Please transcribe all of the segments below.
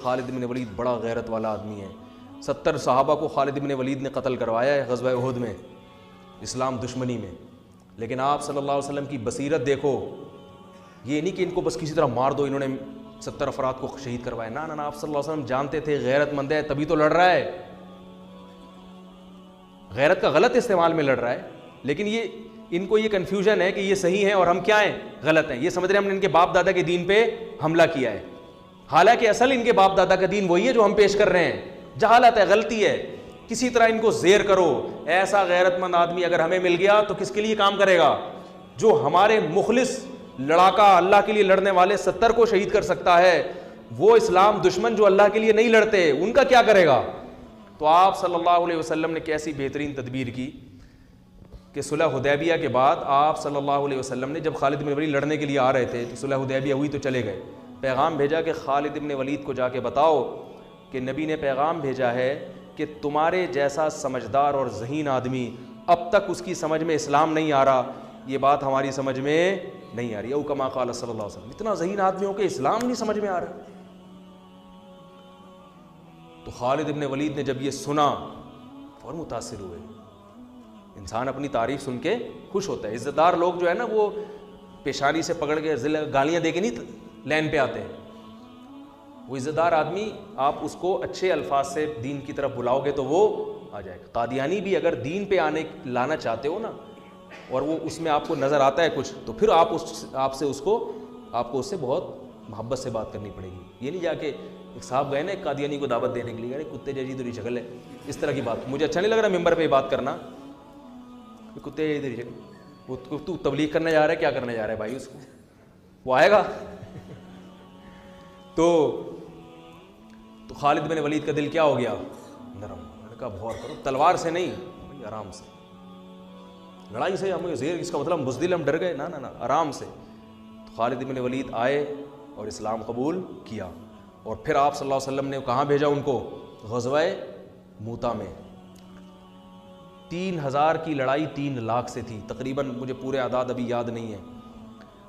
خالد بن ولید بڑا غیرت والا آدمی ہے. 70 صحابہ کو خالد بن ولید نے قتل کروایا ہے غزوہ احد میں اسلام دشمنی میں. لیکن آپ صلی اللہ علیہ وسلم کی بصیرت دیکھو, یہ نہیں کہ ان کو بس کسی طرح مار دو, انہوں نے 70 افراد کو شہید کروایا. نہ آپ صلی اللہ علیہ وسلم جانتے تھے غیرت مند ہے تبھی تو لڑ رہا ہے, غیرت کا غلط استعمال میں لڑ رہا ہے. لیکن ان کو یہ کنفیوژن ہے کہ یہ صحیح ہے اور ہم کیا ہیں, غلط ہیں. یہ سمجھ رہے ہیں ہم نے ان کے باپ دادا کے دین پہ حملہ کیا ہے, حالانکہ اصل ان کے باپ دادا کا دین وہی ہے جو ہم پیش کر رہے ہیں. جہالت ہے, غلطی ہے. کسی طرح ان کو زیر کرو. ایسا غیرت مند آدمی اگر ہمیں مل گیا تو کس کے لیے کام کرے گا؟ جو ہمارے مخلص لڑاکا اللہ کے لیے لڑنے والے 70 کو شہید کر سکتا ہے, وہ اسلام دشمن جو اللہ کے لیے نہیں لڑتے ان کا کیا کرے گا؟ تو آپ صلی اللہ علیہ وسلم نے کیسی بہترین تدبیر کی کہ صلح حدیبیہ کے بعد آپ صلی اللہ علیہ وسلم نے جب خالد بن ولید لڑنے کے لیے آ رہے تھے تو صلح حدیبیہ ہوئی تو چلے گئے, پیغام بھیجا کہ خالد بن ولید کو جا کے بتاؤ کہ نبی نے پیغام بھیجا ہے کہ تمہارے جیسا سمجھدار اور ذہین آدمی اب تک اس کی سمجھ میں اسلام نہیں آ رہا, یہ بات ہماری سمجھ میں نہیں آ رہی. او کما قال صلی اللہ علیہ وسلم, اتنا ذہین آدمی ہو کہ اسلام نہیں سمجھ میں آ رہا. تو خالد بن ولید نے جب یہ سنا فوراً متاثر ہوئے. انسان اپنی تعریف سن کے خوش ہوتا ہے. عزت دار لوگ جو ہے نا وہ پیشانی سے پکڑ کے گالیاں دے کے نہیں لین پہ آتے ہیں. وہ عزت دار آدمی آپ اس کو اچھے الفاظ سے دین کی طرف بلاؤ گے تو وہ آ جائے گا. قادیانی بھی اگر دین پہ لانا چاہتے ہو نا اور وہ اس میں آپ کو نظر آتا ہے کچھ, تو پھر آپ کو اس سے بہت محبت سے بات کرنی پڑے گی. یہ نہیں جا کے ایک صاحب گئے نا ایک قادیانی کو دعوت دینے کے لیے, ارے کتے جیسی تیری شکل ہے, اس طرح کی بات مجھے اچھا نہیں لگ رہا ممبر پہ یہ بات کرنا. کتے جیسی تیری شکل, تو تبلیغ کرنے جا رہا ہے, کیا کرنے جا رہا ہے بھائی, اس کو وہ آئے گا. تو خالد بن ولید کا دل کیا ہو گیا؟ نرم. میں نے کہا غور کرو, تلوار سے نہیں, آرام سے. لڑائی سے ہمیں زیر, اس کا مطلب بزدل ہم ڈر گئے, نہ آرام سے. تو خالد بن ولید آئے اور اسلام قبول کیا. اور پھر آپ صلی اللہ علیہ وسلم نے کہاں بھیجا ان کو؟ غزوہ موتا میں. 3000 کی لڑائی 3 لاکھ سے تھی تقریباً, مجھے پورے اعداد ابھی یاد نہیں ہیں.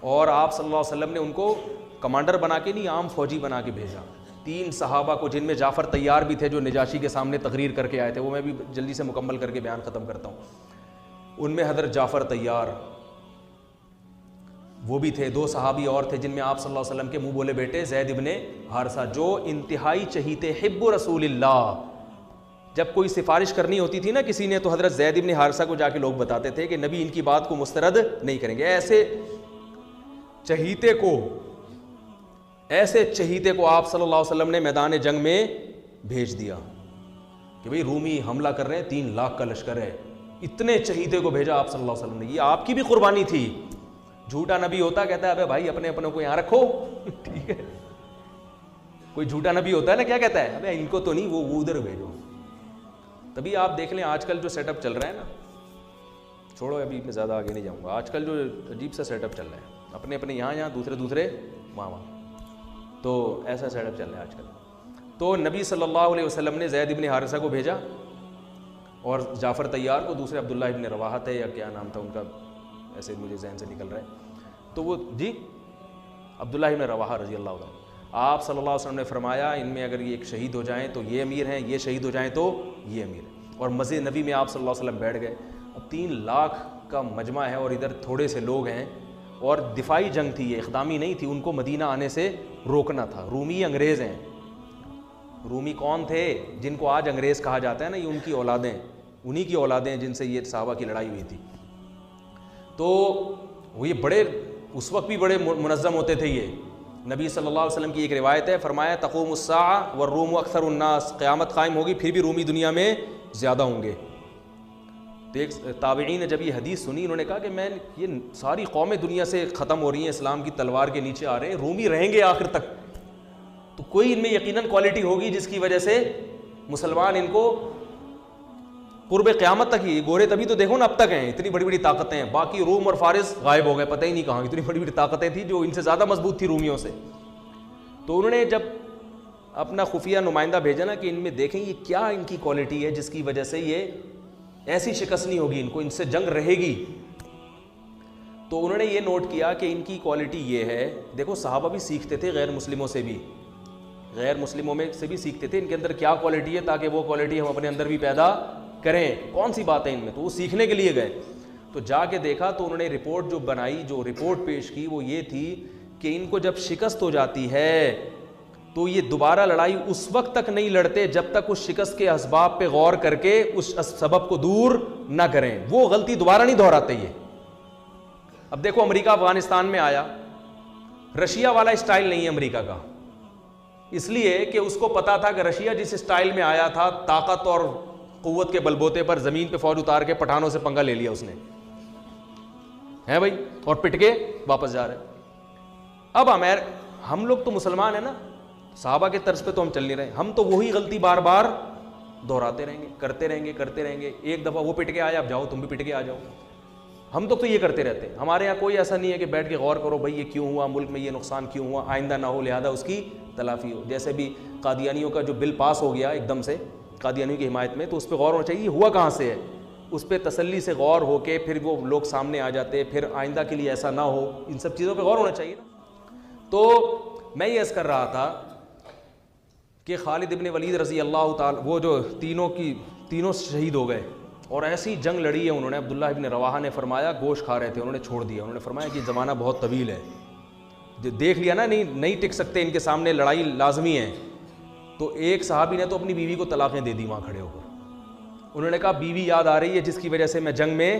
اور آپ صلی اللہ علیہ وسلم نے ان کو کمانڈر بنا کے نہیں, عام فوجی بنا کے بھیجا. 3 صحابہ کو, جن میں جعفر طیار بھی تھے جو نجاشی کے سامنے تقریر کر کے آئے تھے, وہ میں بھی جلدی سے مکمل کر کے بیان ختم کرتا ہوں. ان میں حضرت جعفر طیار وہ بھی تھے. 2 صحابی اور تھے جن میں آپ صلی اللہ علیہ وسلم کے منہ بولے بیٹے زید ابن حارثہ, جو انتہائی چہیتے حب رسول اللہ. جب کوئی سفارش کرنی ہوتی تھی نا کسی نے, تو حضرت زید ابن حارثہ کو جا کے لوگ بتاتے تھے کہ نبی ان کی بات کو مسترد نہیں کریں گے. ایسے چہیتے کو آپ صلی اللہ علیہ وسلم نے میدان جنگ میں بھیج دیا کہ بھئی رومی حملہ کر رہے ہیں, 3 لاکھ کا لشکر ہے. اتنے چہیتے کو بھیجا آپ صلی اللہ علیہ وسلم نے. یہ آپ کی بھی قربانی تھی. جھوٹا نبی ہوتا کہتا ہے ابے بھائی اپنے کو یہاں رکھو, ٹھیک ہے. کوئی جھوٹا نبی ہوتا ہے نا, کیا کہتا ہے, ابے ان کو تو نہیں, وہ ادھر بھیجو. تبھی آپ دیکھ لیں آج کل جو سیٹ اپ چل رہا ہے نا, چھوڑو ابھی میں زیادہ آگے نہیں جاؤں گا. آج کل جو عجیب سا سیٹ اپ چل رہا ہے, اپنے یہاں دوسرے وہاں, تو ایسا سیٹ اپ چل رہا ہے آج کل. تو نبی صلی اللہ علیہ وسلم نے زید ابن حارثہ کو بھیجا اور جعفر طیار کو, دوسرے عبداللہ ابن رواحہ تھے یا کیا نام تھا ان کا, ایسے مجھے ذہن سے نکل رہا ہے. تو وہ عبداللہ ابن رواحہ رضی اللہ عنہ. آپ صلی اللہ علیہ وسلم نے فرمایا ان میں اگر یہ ایک شہید ہو جائیں تو یہ امیر ہیں, یہ شہید ہو جائیں تو یہ امیر ہے. اور مسجد نبی میں آپ صلی اللہ علیہ وسلم بیٹھ گئے. اب 3 لاکھ کا مجمع ہے اور ادھر تھوڑے سے لوگ ہیں, اور دفاعی جنگ تھی, یہ اقدامی نہیں تھی. ان کو مدینہ آنے سے روکنا تھا. رومی انگریز ہیں. رومی کون تھے؟ جن کو آج انگریز کہا جاتا ہے نا, یہ ان کی اولادیں, انہی کی اولادیں جن سے یہ صحابہ کی لڑائی ہوئی تھی. تو وہ یہ بڑے اس وقت بھی بڑے منظم ہوتے تھے. یہ نبی صلی اللہ علیہ وسلم کی ایک روایت ہے, فرمایا تقوم الساعہ والروم اکثر الناس, قیامت قائم ہوگی پھر بھی رومی دنیا میں زیادہ ہوں گے. تو ایک تابعین نے جب یہ حدیث سنی, انہوں نے کہا کہ یہ ساری قومیں دنیا سے ختم ہو رہی ہیں, اسلام کی تلوار کے نیچے آ رہے ہیں, رومی رہیں گے آخر تک. تو کوئی ان میں یقیناً کوالٹی ہوگی جس کی وجہ سے مسلمان ان کو قرب قیامت تک ہی, گورے تبھی تو دیکھو نا اب تک ہیں, اتنی بڑی بڑی طاقتیں ہیں. باقی روم اور فارس غائب ہو گئے, پتہ ہی نہیں کہاں. اتنی بڑی بڑی طاقتیں تھیں جو ان سے زیادہ مضبوط تھی رومیوں سے. تو انہوں نے جب اپنا خفیہ نمائندہ بھیجا نا کہ ان میں دیکھیں یہ کیا ان کی کوالٹی ہے جس کی وجہ سے یہ ایسی شکست نہیں ہوگی, ان کو ان سے جنگ رہے گی. تو انہوں نے یہ نوٹ کیا کہ ان کی کوالٹی یہ ہے. دیکھو صحابہ بھی سیکھتے تھے غیر مسلموں سے بھی, غیر مسلموں میں سے بھی سیکھتے تھے ان کے اندر کیا کوالٹی ہے تاکہ وہ کوالٹی ہم اپنے اندر بھی پیدا کریں, کون سی بات ہے ان میں. تو وہ سیکھنے کے لیے گئے, تو جا کے دیکھا تو انہوں نے رپورٹ جو بنائی, جو رپورٹ پیش کی وہ یہ تھی کہ ان کو جب شکست ہو جاتی ہے تو یہ دوبارہ لڑائی اس وقت تک نہیں لڑتے جب تک اس شکست کے اسباب پہ غور کر کے اس سبب کو دور نہ کریں. وہ غلطی دوبارہ نہیں دہراتے یہ. اب دیکھو امریکہ افغانستان میں آیا, رشیا والا اسٹائل نہیں ہے امریکہ کا, اس لیے کہ اس کو پتا تھا کہ رشیا جس اسٹائل میں آیا تھا طاقت اور قوت کے بلبوتے پر زمین پہ فوج اتار کے پٹھانوں سے پنگا لے لیا اس نے, ہے بھائی, اور پٹ کے واپس جا رہے. اب ہم لوگ تو مسلمان ہیں نا, صحابہ کے طرز پہ تو ہم چل نہیں رہے, ہم تو وہی غلطی بار بار دہراتے رہیں گے, کرتے رہیں گے. ایک دفعہ وہ پٹ کے آیا, اب جاؤ تم بھی پٹ کے آ جاؤ. ہم تو یہ کرتے رہتے ہیں. ہمارے یہاں کوئی ایسا نہیں ہے کہ بیٹھ کے غور کرو بھائی یہ کیوں ہوا, ملک میں یہ نقصان کیوں ہوا, آئندہ نہ ہو لہذا اس کی تلافی ہو. جیسے بھی قادیانیوں کا جو بل پاس ہو گیا ایک دم سے قادیانیوں کی حمایت میں, تو اس پہ غور ہونا چاہیے یہ ہوا کہاں سے ہے, اس پہ تسلی سے غور ہو کے پھر وہ لوگ سامنے آ جاتے, پھر آئندہ کے لیے ایسا نہ ہو, ان سب چیزوں پہ غور ہونا چاہیے نا. تو میں یہ عرض کر رہا تھا کہ خالد ابن ولید رضی اللہ تعالی, وہ جو تینوں شہید ہو گئے اور ایسی جنگ لڑی ہے انہوں نے. عبداللہ ابن رواحہ نے فرمایا, گوشت کھا رہے تھے انہوں نے چھوڑ دیا, انہوں نے فرمایا کہ زمانہ بہت طویل ہے, دیکھ لیا نا نہیں ٹک سکتے, ان کے سامنے لڑائی لازمی ہے. تو ایک صحابی نے تو اپنی بیوی کو طلاقیں دے دی وہاں کھڑے ہو کر. انہوں نے کہا بیوی یاد آ رہی ہے جس کی وجہ سے میں جنگ میں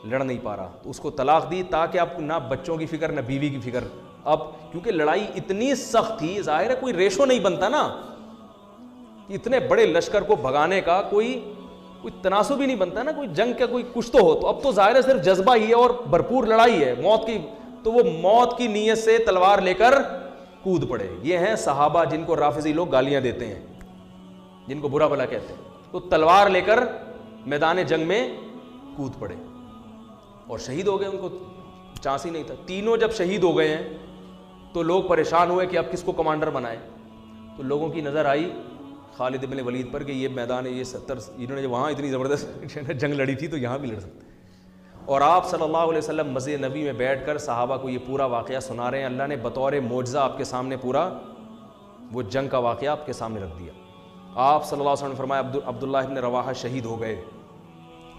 لڑ نہیں پا رہا, تو اس کو طلاق دی تاکہ اب نہ بچوں کی فکر نہ بیوی کی فکر. اب کیونکہ لڑائی اتنی سخت تھی, ظاہر ہے کوئی ریشو نہیں بنتا نا, اتنے بڑے لشکر کو بھگانے کا کوئی تناسب ہی نہیں بنتا نا, کوئی جنگ کا کوئی کچھ تو ہو. تو اب تو ظاہر ہے صرف جذبہ ہی ہے اور بھرپور لڑائی ہے موت کی, تو وہ موت کی نیت سے تلوار لے کر کود پڑے. یہ ہیں صحابہ جن کو رافضی لوگ گالیاں دیتے ہیں, جن کو برا بھلا کہتے ہیں. تو تلوار لے کر میدان جنگ میں کود پڑے اور شہید ہو گئے, ان کو چانس ہی نہیں تھا. تینوں جب شہید ہو گئے ہیں تو لوگ پریشان ہوئے کہ اب کس کو کمانڈر بنائے. تو لوگوں کی نظر آئی خالد ابن ولید پر کہ یہ میدان یہ 70 انہوں نے وہاں اتنی زبردست جنگ لڑی تھی تو یہاں بھی لڑ سکتے. اور آپ صلی اللہ علیہ وسلم مسجد نبی میں بیٹھ کر صحابہ کو یہ پورا واقعہ سنا رہے ہیں. اللہ نے بطور معجزہ آپ کے سامنے پورا وہ جنگ کا واقعہ آپ کے سامنے رکھ دیا. آپ صلی اللہ علیہ وسلم نے فرمایا عبداللہ ابن رواحہ شہید ہو گئے,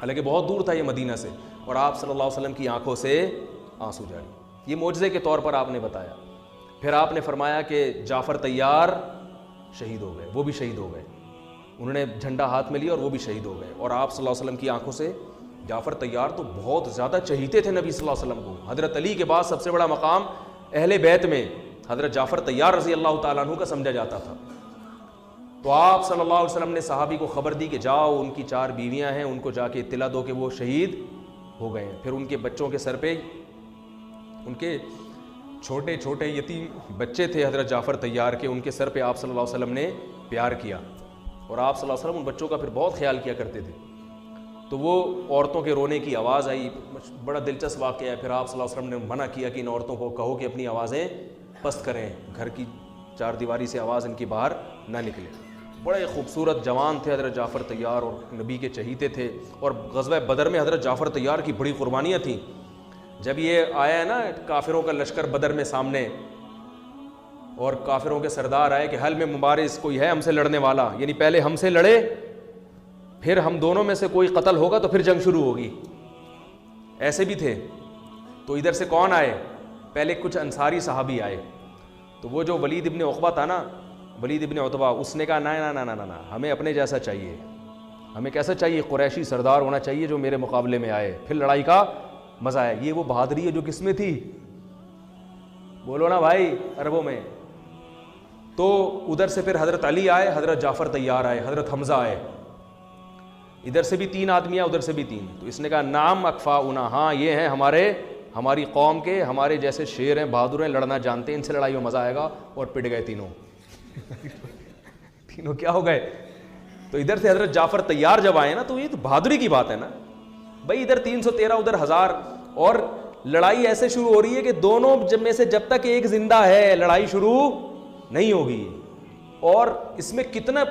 حالانکہ بہت دور تھا یہ مدینہ سے, اور آپ صلی اللہ علیہ وسلم کی آنکھوں سے آنسو جاری. یہ معجزے کے طور پر آپ نے بتایا. پھر آپ نے فرمایا کہ جعفر طیار شہید ہو گئے, وہ بھی شہید ہو گئے. انہوں نے جھنڈا ہاتھ میں لیا اور وہ بھی شہید ہو گئے. اور آپ صلی اللہ علیہ وسلم کی آنکھوں سے, جعفر طیار تو بہت زیادہ چہیتے تھے نبی صلی اللہ علیہ وسلم کو. حضرت علی کے بعد سب سے بڑا مقام اہل بیت میں حضرت جعفر طیار رضی اللہ تعالیٰ عنہ کا سمجھا جاتا تھا. تو آپ صلی اللہ علیہ وسلم نے صحابی کو خبر دی کہ جاؤ ان کی 4 بیویاں ہیں, ان کو جا کے اطلاع دو کہ وہ شہید ہو گئے ہیں. پھر ان کے بچوں کے سر پہ, ان کے چھوٹے چھوٹے یتیم بچے تھے حضرت جعفر طیار کے, ان کے سر پہ آپ صلی اللہ علیہ وسلم نے پیار کیا. اور آپ صلی اللہ علیہ وسلم ان بچوں کا پھر بہت خیال کیا کرتے تھے. تو وہ عورتوں کے رونے کی آواز آئی, بڑا دلچسپ واقعہ ہے. پھر آپ صلی اللہ علیہ وسلم نے منع کیا کہ ان عورتوں کو کہو کہ اپنی آوازیں پست کریں, گھر کی 4 دیواری سے آواز ان کی باہر نہ نکلے. بڑے خوبصورت جوان تھے حضرت جعفر طیار اور نبی کے چہیتے تھے. اور غزوہ بدر میں حضرت جعفر طیار کی بڑی قربانیاں تھیں. جب یہ آیا ہے نا کافروں کا لشکر بدر میں سامنے, اور کافروں کے سردار آئے کہ حل میں مبارز کوئی ہے ہم سے لڑنے والا, یعنی پہلے ہم سے لڑے پھر ہم دونوں میں سے کوئی قتل ہوگا تو پھر جنگ شروع ہوگی, ایسے بھی تھے. تو ادھر سے کون آئے, پہلے کچھ انصاری صحابی آئے. تو وہ جو ولید ابن عقبہ تھا نا, ولید ابن عتبہ, اس نے کہا نہ ہمیں اپنے جیسا چاہیے, ہمیں کیسا چاہیے, قریشی سردار ہونا چاہیے جو میرے مقابلے میں آئے, پھر لڑائی کا مزہ ہے. یہ وہ بہادری ہے جو کس میں تھی, بولو نا بھائی, عربوں میں. تو ادھر سے پھر حضرت علی آئے, حضرت جعفر طیار آئے, حضرت حمزہ آئے. ادھر سے بھی 3 آدمی ادھر سے بھی 3. تو اس نے کہا نام اکفاؤنا, ہاں یہ ہیں ہماری قوم کے, ہمارے جیسے شیر ہیں, بہادر ہیں, لڑنا جانتے ہیں, ان سے لڑائی میں مزہ آئے گا. اور پٹ گئے تینوں. تینوں کیا ہو گئے. تو ادھر سے حضرت جعفر طیار جب آئے نا, تو یہ تو بہادری کی بات ہے نا بھائی. ادھر 313 ادھر 1000, اور لڑائی ایسے شروع ہو رہی ہے کہ دونوں میں سے جب تک ایک زندہ ہے لڑائی شروع نہیں ہوگی. اور اس میں کتنا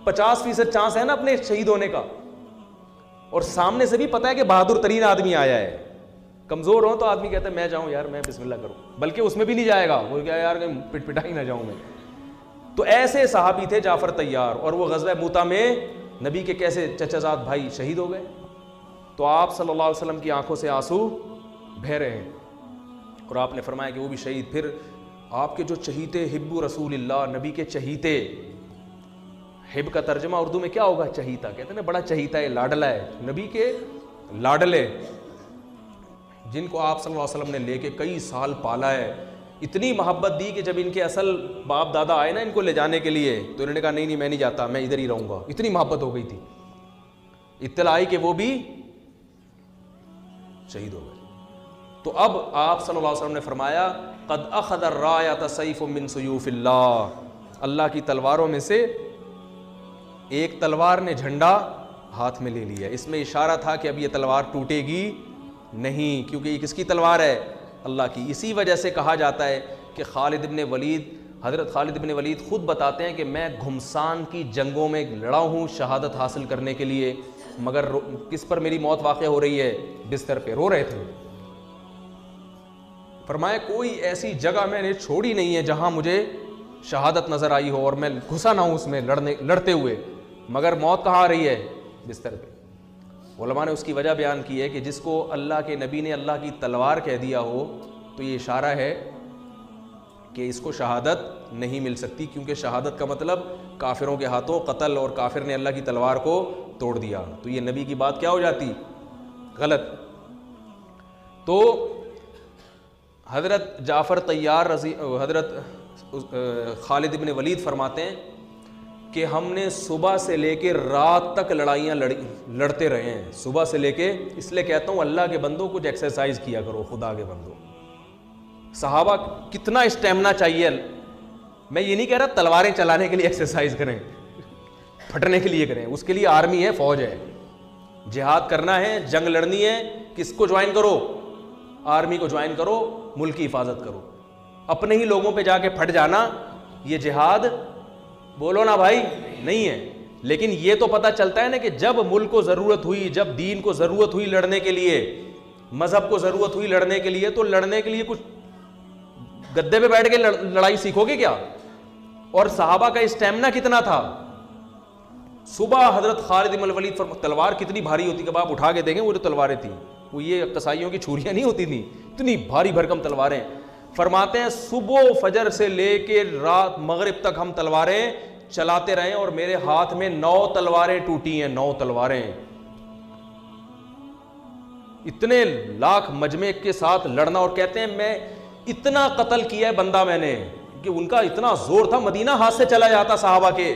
50% چانس ہے نا اپنے شہید ہونے کا. اور سامنے سے بھی پتا ہے کہ بہادر ترین آدمی آیا ہے. کمزور ہو تو آدمی کہتا ہے میں جاؤں یار, میں بسم اللہ کروں, بلکہ اس میں بھی نہیں جائے گا, وہ کیا یار پٹ پٹا ہی نہ جاؤں میں. تو ایسے صحابی تھے جعفر طیار، اور وہ غزوہ موتا میں نبی کے کیسے چچا زاد بھائی شہید ہو گئے. تو آپ صلی اللہ علیہ وسلم کی آنکھوں سے آنسو بہہ رہے ہیں، اور آپ نے فرمایا کہ وہ بھی شہید. پھر آپ کے جو چہیتے، حب رسول اللہ، نبی کے چہیتے. حب کا ترجمہ اردو میں کیا ہوگا؟ چہیتا. کہتے ہیں نا بڑا چہیتا ہے، لاڈلا ہے، نبی کے لاڈلے، جن کو آپ صلی اللہ علیہ وسلم نے لے کے کئی سال پالا ہے. اتنی محبت دی کہ جب ان کے اصل باپ دادا آئے نا ان کو لے جانے کے لیے، تو انہوں نے کہا نہیں میں نہیں جاتا، میں ادھر ہی رہوں گا. اتنی محبت ہو گئی تھی. اطلاع آئی کہ وہ بھی شہید ہو گئے. تو اب آپ صلی اللہ علیہ وسلم نے فرمایا قد اخذ الرایۃ سیف من سیوف اللہ، اللہ کی تلواروں میں سے ایک تلوار نے جھنڈا ہاتھ میں لے لیا. اس میں اشارہ تھا کہ اب یہ تلوار ٹوٹے گی نہیں، کیونکہ یہ کس کی تلوار ہے؟ اللہ کی. اسی وجہ سے کہا جاتا ہے کہ خالد ابن ولید، حضرت خالد ابن ولید خود بتاتے ہیں کہ میں گھمسان کی جنگوں میں لڑا ہوں شہادت حاصل کرنے کے لیے، مگر کس پر میری موت واقع ہو رہی ہے؟ بستر پہ رو رہے تھے. فرمایا کوئی ایسی جگہ میں نے چھوڑی نہیں ہے جہاں مجھے شہادت نظر آئی ہو اور میں گھسا نہ ہوں اس میں لڑتے ہوئے، مگر موت کہاں آ رہی ہے؟ بستر پہ. علماء نے اس کی وجہ بیان کی ہے کہ جس کو اللہ کے نبی نے اللہ کی تلوار کہہ دیا ہو تو یہ اشارہ ہے کہ اس کو شہادت نہیں مل سکتی، کیونکہ شہادت کا مطلب کافروں کے ہاتھوں قتل، اور کافر نے اللہ کی تلوار کو توڑ دیا. تو یہ نبی کی بات کیا ہو جاتی؟ غلط. تو حضرت جعفر طیار حضرت خالد ابن ولید فرماتے ہیں کہ ہم نے صبح سے لے کے رات تک لڑائیاں لڑتے رہے ہیں، صبح سے لے کے. اس لیے کہتا ہوں اللہ کے بندوں کچھ ایکسرسائز کیا کرو، خدا کے بندوں. صحابہ کتنا اسٹیمنا چاہیے. میں یہ نہیں کہہ رہا تلواریں چلانے کے لیے ایکسرسائز کریں، پھٹنے کے لیے کریں، اس کے لیے آرمی ہے، فوج ہے. جہاد کرنا ہے، جنگ لڑنی ہے، کس کو جوائن کرو؟ آرمی کو جوائن کرو، ملک کی حفاظت کرو. اپنے ہی لوگوں پہ جا کے پھٹ جانا یہ جہاد بولو نا بھائی نہیں ہے. لیکن یہ تو پتہ چلتا ہے نا کہ جب ملک کو ضرورت ہوئی، جب دین کو ضرورت ہوئی لڑنے کے لیے، مذہب کو ضرورت ہوئی لڑنے کے لیے، تو لڑنے کے لیے کچھ گدے پہ بیٹھ کے لڑائی سیکھو گے کیا؟ اور صحابہ کا اسٹیمنا کتنا تھا. صبح حضرت خالد بن الولید تلوار کتنی بھاری ہوتی کہ آپ اٹھا کے دیکھیں، وہ جو تلواریں تھیں وہ یہ قصائیوں کی چھریاں نہیں ہوتی تھیں، اتنی بھاری بھرکم تلواریں. فرماتے ہیں صبح فجر سے لے کے رات مغرب تک ہم تلواریں چلاتے رہے، اور میرے ہاتھ میں 9 تلواریں ٹوٹی ہیں، 9 تلواریں. اتنے لاکھ مجمع کے ساتھ لڑنا، اور کہتے ہیں میں اتنا قتل کیا ہے بندہ میں نے کہ ان کا اتنا زور تھا مدینہ ہاتھ سے چلا جاتا. صحابہ کے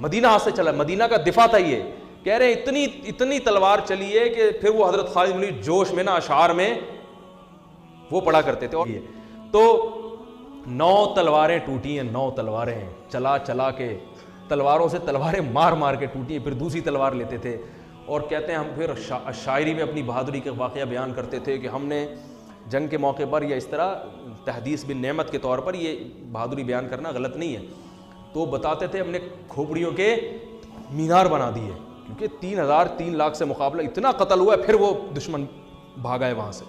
مدینہ ہاتھ سے چلا، مدینہ کا دفاع تھا. یہ کہہ رہے ہیں اتنی تلوار چلی ہے کہ پھر وہ حضرت خالد بن جوش میں نا اشعار میں وہ پڑھا کرتے تھے. اور تو 9 تلواریں ٹوٹی ہیں، 9 تلواریں چلا چلا کے، تلواروں سے تلواریں مار مار کے ٹوٹی ہیں، پھر دوسری تلوار لیتے تھے. اور کہتے ہیں ہم پھر شاعری میں اپنی بہادری کے واقعہ بیان کرتے تھے کہ ہم نے جنگ کے موقع پر یا اس طرح تحدیث بن نعمت کے طور پر یہ بہادری بیان کرنا غلط نہیں ہے. تو بتاتے تھے ہم نے کھوپڑیوں کے مینار بنا دیے، کیونکہ 3 لاکھ سے مقابلہ اتنا قتل ہوا ہے، پھر وہ دشمن بھاگا ہے وہاں سے.